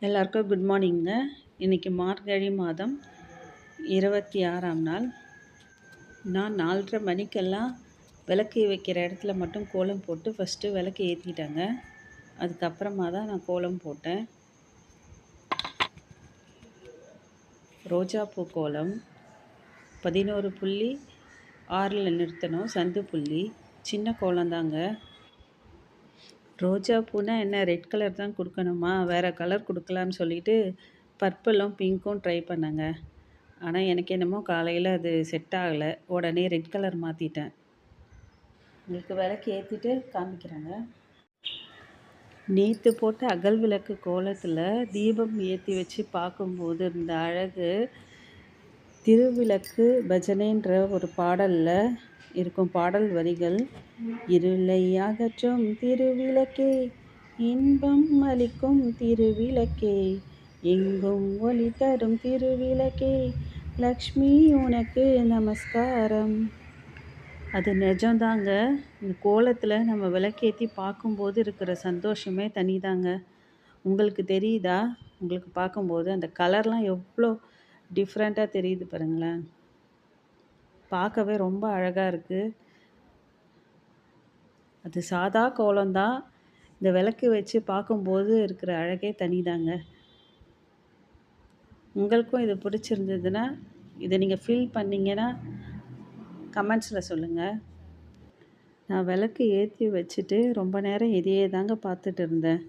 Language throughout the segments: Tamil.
எல்லாருக்கும் குட் மார்னிங்க. இன்றைக்கி மார்கழி மாதம் 26ஆம் நாள். நான் 4:30 மணிக்கெல்லாம் விளக்கு வைக்கிற இடத்துல மட்டும் கோலம் போட்டு ஃபஸ்ட்டு விளக்கு ஏற்றிட்டேங்க. அதுக்கப்புறமா தான் நான் கோலம் போட்டேன். ரோஜாப்பூ கோலம் 11.6 நிறுத்தணும். சந்து புள்ளி சின்ன கோலம்தாங்க. ரோஜா பூனா என்ன ரெட் கலர் தான் கொடுக்கணுமா, வேறு கலர் கொடுக்கலான்னு சொல்லிட்டு பர்பிளும் பிங்க்கும் ட்ரை பண்ணேங்க. ஆனால் எனக்கு என்னமோ காலையில் அது செட் ஆகலை. உடனே ரெட் கலர் மாற்றிட்டேன். உங்களுக்கு விளக்கு ஏற்றிட்டு காமிக்கிறேங்க. நேற்று போட்ட அகல் விளக்கு கோலத்தில் தீபம் ஏற்றி வச்சு பார்க்கும்போது இருந்த அழகு திருவிளக்கு பஜனைன்ற ஒரு பாடலில் இருக்கும் பாடல் வரிகள். இருளை அகற்றும் திருவிளக்கே, இன்பம் அளிக்கும் திருவிளக்கே, எங்கும் ஒளி தரும் திருவிளக்கே, லக்ஷ்மி உனக்கு நமஸ்காரம். அது நிஜம்தாங்க. இந்த கோலத்தில் நம்ம விளக்கேற்றி பார்க்கும்போது இருக்கிற சந்தோஷமே தனிதாங்க. உங்களுக்கு தெரியுதா? உங்களுக்கு பார்க்கும்போது அந்த கலர்லாம் எவ்வளோ டிஃப்ரெண்ட்டாக தெரியுது பாருங்களேன். பார்க்கவே ரொம்ப அழகாக இருக்குது. அது சாதா கோலம்தான். இந்த விளக்கு வச்சு பார்க்கும்போது இருக்கிற அழகே தனிதாங்க. உங்களுக்கும் இது பிடிச்சிருந்ததுன்னா, இதை நீங்கள் ஃபீல் பண்ணிங்கன்னா கமெண்ட்ஸில் சொல்லுங்கள். நான் விளக்கு ஏற்றி வச்சுட்டு ரொம்ப நேரம் இதையே தாங்க பார்த்துட்டு இருந்தேன்.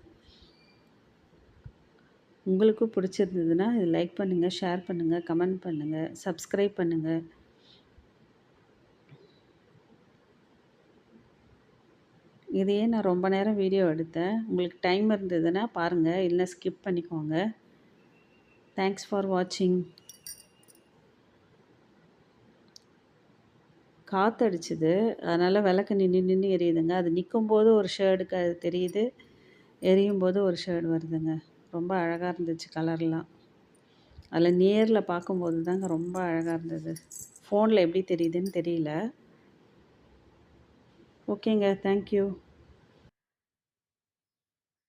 உங்களுக்கும் பிடிச்சிருந்ததுன்னா இது லைக் பண்ணுங்கள், ஷேர் பண்ணுங்கள், கமெண்ட் பண்ணுங்கள், சப்ஸ்கிரைப் பண்ணுங்கள். இதையே நான் ரொம்ப நேரம் வீடியோ எடுத்தேன். உங்களுக்கு டைம் இருந்ததுன்னா பாருங்கள், இல்லை ஸ்கிப் பண்ணிக்கோங்க. தேங்க்ஸ் ஃபார் வாட்சிங். காற்றடிச்சுது, அதனால் விளக்கு நின்று எரியுதுங்க. அது நிற்கும்போது ஒரு ஷேடுக்கு அது தெரியுது, எரியும் போது ஒரு ஷேடு வருதுங்க. ரொம்ப அழகாக இருந்துச்சு கலர்லாம். அதில் நேரில் பார்க்கும்போது தாங்க ரொம்ப அழகாக இருந்தது. ஃபோனில் எப்படி தெரியுதுன்னு தெரியல. ஓகேங்க, தேங்க்யூ.